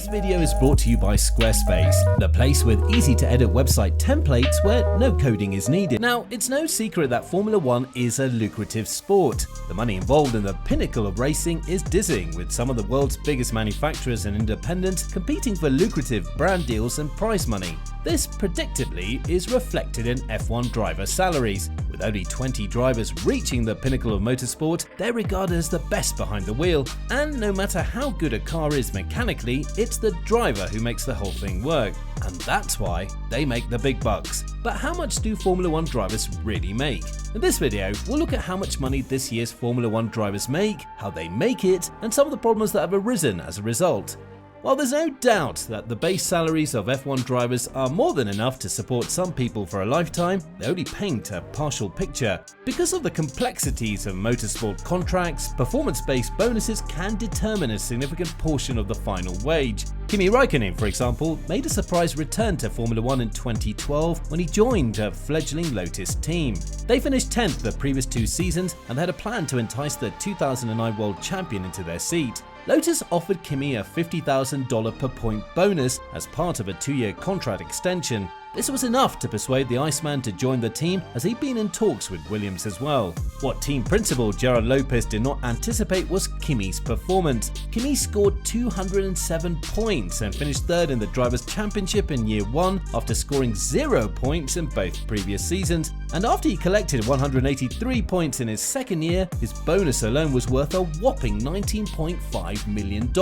This video is brought to you by Squarespace, the place with easy-to-edit website templates where no coding is needed. Now, it's no secret that Formula One is a lucrative sport. The money involved in the pinnacle of racing is dizzying, with some of the world's biggest manufacturers and independents competing for lucrative brand deals and prize money. This, predictably, is reflected in F1 driver salaries. With only 20 drivers reaching the pinnacle of motorsport, they're regarded as the best behind the wheel, and no matter how good a car is mechanically, it's the driver who makes the whole thing work, and that's why they make the big bucks. But how much do Formula One drivers really make? In this video, we'll look at how much money this year's Formula One drivers make, how they make it, and some of the problems that have arisen as a result. While there's no doubt that the base salaries of F1 drivers are more than enough to support some people for a lifetime, they only paint a partial picture. Because of the complexities of motorsport contracts, performance-based bonuses can determine a significant portion of the final wage. Kimi Räikkönen, for example, made a surprise return to Formula One in 2012 when he joined a fledgling Lotus team. They finished 10th the previous 2 seasons, and they had a plan to entice the 2009 world champion into their seat. Lotus offered Kimi a $50,000 per point bonus as part of a 2-year contract extension. This was enough to persuade the Iceman to join the team, as he'd been in talks with Williams as well. What team principal Gerard Lopez did not anticipate was Kimi's performance. Kimi scored 207 points and finished 3rd in the Drivers' Championship in year 1 after scoring 0 points in both previous seasons, and after he collected 183 points in his 2nd year, his bonus alone was worth a whopping $19.5 million.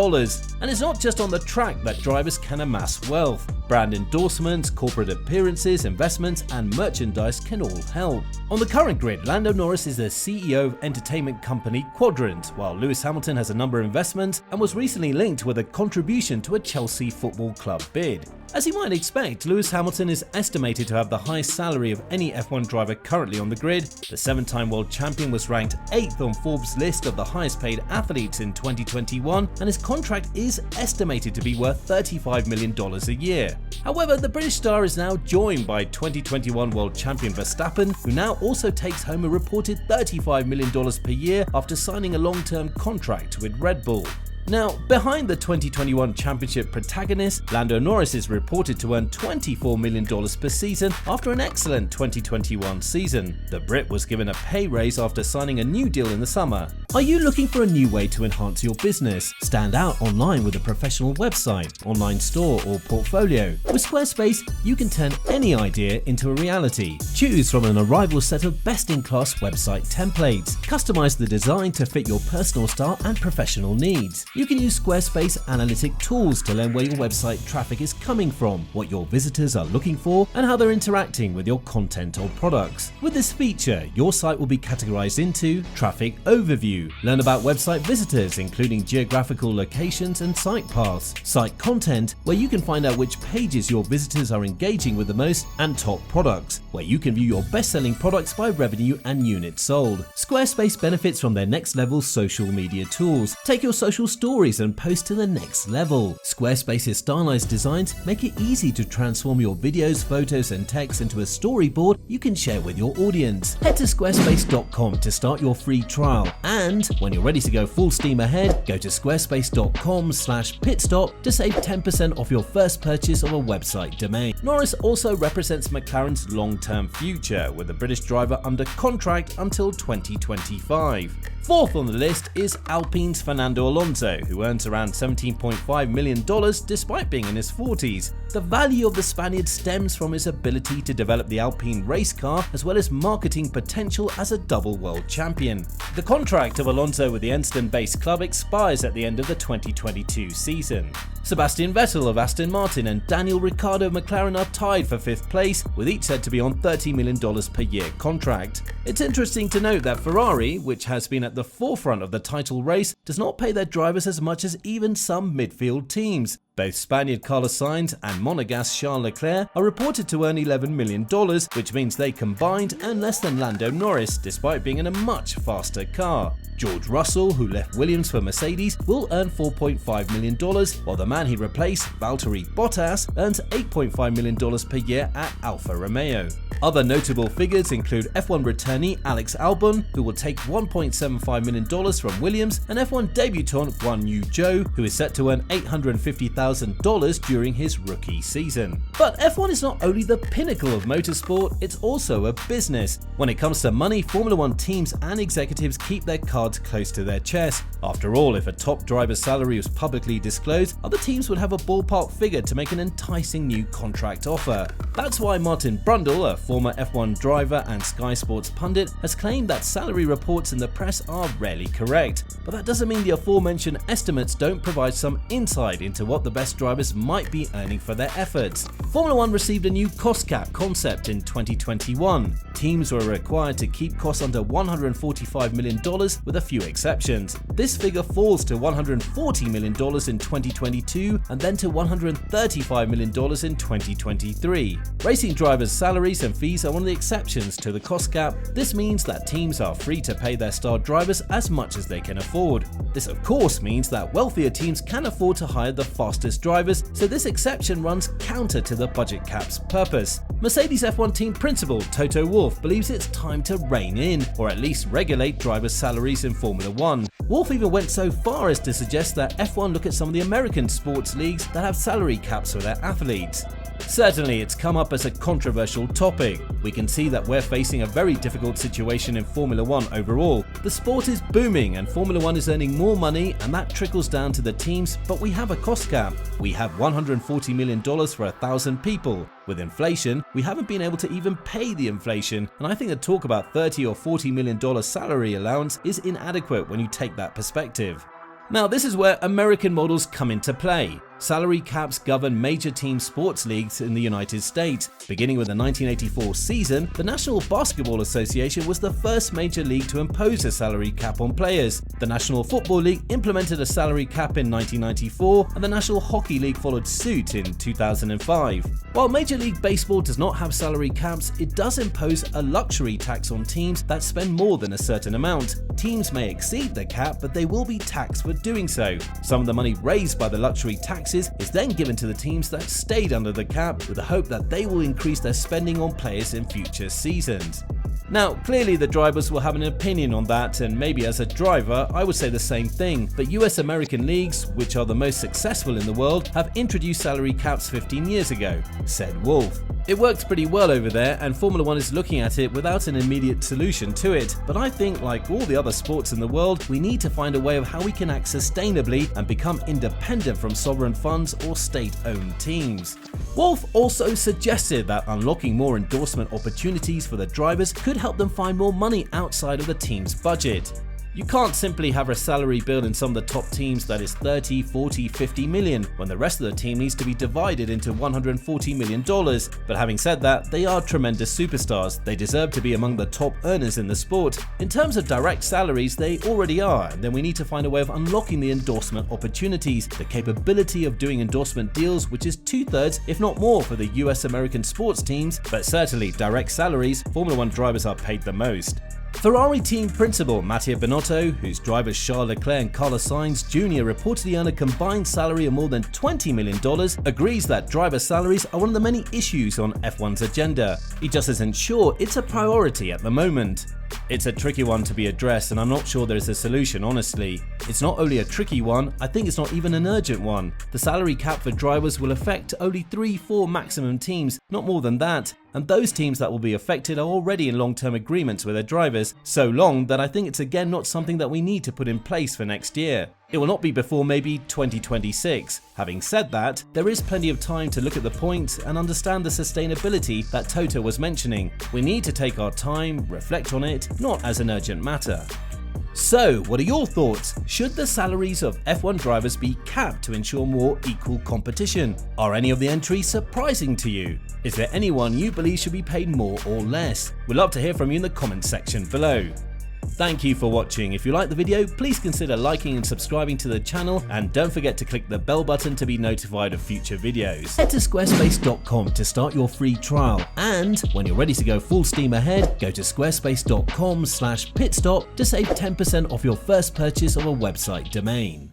And it's not just on the track that drivers can amass wealth. Brand endorsements, corporate appearances, investments, and merchandise can all help. On the current grid, Lando Norris is the CEO of entertainment company Quadrant, while Lewis Hamilton has a number of investments and was recently linked with a contribution to a Chelsea Football Club bid. As you might expect, Lewis Hamilton is estimated to have the highest salary of any F1 driver currently on the grid. The 7-time world champion was ranked 8th on Forbes' list of the highest paid athletes in 2021, and his contract is estimated to be worth $35 million a year. However, the British star is now joined by 2021 world champion Verstappen, who now also takes home a reported $35 million per year after signing a long-term contract with Red Bull. Now, behind the 2021 championship protagonist, Lando Norris is reported to earn $24 million per season after an excellent 2021 season. The Brit was given a pay raise after signing a new deal in the summer. Are you looking for a new way to enhance your business? Stand out online with a professional website, online store, or portfolio? With Squarespace, you can turn any idea into a reality. Choose from an arrival set of best-in-class website templates. Customize the design to fit your personal style and professional needs. You can use Squarespace analytic tools to learn where your website traffic is coming from, what your visitors are looking for, and how they're interacting with your content or products. With this feature, your site will be categorized into Traffic Overview. Learn about website visitors, including geographical locations and site paths. Site Content, where you can find out which pages your visitors are engaging with the most, and Top Products, where you can view your best-selling products by revenue and units sold. Squarespace benefits from their next-level social media tools. Take your social stories and post to the next level. Squarespace's stylized designs make it easy to transform your videos, photos, and text into a storyboard you can share with your audience. Head to squarespace.com to start your free trial, and when you're ready to go full steam ahead, go to squarespace.com/pitstop to save 10% off your first purchase of a website domain. Norris also represents McLaren's long-term future, with the British driver under contract until 2025. 4th on the list is Alpine's Fernando Alonso, who earns around $17.5 million despite being in his 40s. The value of the Spaniard stems from his ability to develop the Alpine race car, as well as marketing potential as a double world champion. The contract of Alonso with the Enston-based club expires at the end of the 2022 season. Sebastian Vettel of Aston Martin and Daniel Ricciardo of McLaren are tied for 5th place, with each said to be on $30 million per year contract. It's interesting to note that Ferrari, which has been at the forefront of the title race, does not pay their drivers as much as even some midfield teams. Both Spaniard Carlos Sainz and Monegasque Charles Leclerc are reported to earn $11 million, which means they combined earn less than Lando Norris, despite being in a much faster car. George Russell, who left Williams for Mercedes, will earn $4.5 million, while the man he replaced, Valtteri Bottas, earns $8.5 million per year at Alfa Romeo. Other notable figures include F1 returnee Alex Albon, who will take $1.75 million from Williams, and F1 debutant Guan Yu Zhou, who is set to earn $850,000 $100,000 during his rookie season. But F1 is not only the pinnacle of motorsport, it's also a business. When it comes to money, Formula One teams and executives keep their cards close to their chest. After all, if a top driver's salary was publicly disclosed, other teams would have a ballpark figure to make an enticing new contract offer. That's why Martin Brundle, a former F1 driver and Sky Sports pundit, has claimed that salary reports in the press are rarely correct. But that doesn't mean the aforementioned estimates don't provide some insight into what the best drivers might be earning for their efforts. Formula One received a new cost cap concept in 2021. Teams were required to keep costs under $145 million with a few exceptions. This figure falls to $140 million in 2022 and then to $135 million in 2023. Racing drivers' salaries and fees are one of the exceptions to the cost cap. This means that teams are free to pay their star drivers as much as they can afford. This of course means that wealthier teams can afford to hire the fastest drivers, so this exception runs counter to the budget cap's purpose. Mercedes F1 team principal Toto Wolff believes it's time to rein in, or at least regulate drivers' salaries in Formula One. Wolff even went so far as to suggest that F1 look at some of the American sports leagues that have salary caps for their athletes. Certainly, it's come up as a controversial topic. We can see that we're facing a very difficult situation in Formula One overall. The sport is booming and Formula One is earning more money, and that trickles down to the teams, but we have a cost cap. We have $140 million for 1,000 people. With inflation, we haven't been able to even pay the inflation, and I think the talk about $30 or $40 million salary allowance is inadequate when you take that perspective. Now, this is where American models come into play. Salary caps govern major team sports leagues in the United States. Beginning with the 1984 season, the National Basketball Association was the first major league to impose a salary cap on players. The National Football League implemented a salary cap in 1994, and the National Hockey League followed suit in 2005. While Major League Baseball does not have salary caps, it does impose a luxury tax on teams that spend more than a certain amount. Teams may exceed the cap, but they will be taxed for doing so. Some of the money raised by the luxury taxes is then given to the teams that stayed under the cap, with the hope that they will increase their spending on players in future seasons. Now, clearly the drivers will have an opinion on that, and maybe as a driver I would say the same thing, but US American leagues, which are the most successful in the world, have introduced salary caps 15 years ago, said Wolff. It works pretty well over there, and Formula One is looking at it without an immediate solution to it, but I think like all the other sports in the world, we need to find a way of how we can act sustainably and become independent from sovereign funds or state-owned teams. Wolff also suggested that unlocking more endorsement opportunities for the drivers could help them find more money outside of the team's budget. You can't simply have a salary bill in some of the top teams that is 30, 40, 50 million, when the rest of the team needs to be divided into $140 million. But having said that, they are tremendous superstars. They deserve to be among the top earners in the sport. In terms of direct salaries, they already are, and then we need to find a way of unlocking the endorsement opportunities, the capability of doing endorsement deals, which is 2/3, if not more, for the US American sports teams, but certainly direct salaries, Formula One drivers are paid the most. Ferrari team principal Mattia Binotto, whose drivers Charles Leclerc and Carlos Sainz Jr. reportedly earn a combined salary of more than $20 million, agrees that driver salaries are one of the many issues on F1's agenda. He just isn't sure it's a priority at the moment. It's a tricky one to be addressed, and I'm not sure there is a solution, honestly. It's not only a tricky one, I think it's not even an urgent one. The salary cap for drivers will affect only 3-4 maximum teams, not more than that, and those teams that will be affected are already in long-term agreements with their drivers, so long that I think it's again not something that we need to put in place for next year. It will not be before maybe 2026. Having said that, there is plenty of time to look at the point and understand the sustainability that Toto was mentioning. We need to take our time, reflect on it, not as an urgent matter. So, what are your thoughts? Should the salaries of F1 drivers be capped to ensure more equal competition? Are any of the entries surprising to you? Is there anyone you believe should be paid more or less? We'd love to hear from you in the comments section below. Thank you for watching. If you liked the video, please consider liking and subscribing to the channel, and don't forget to click the bell button to be notified of future videos. Head to squarespace.com to start your free trial, and when you're ready to go full steam ahead, go to squarespace.com/pitstop to save 10% off your first purchase of a website domain.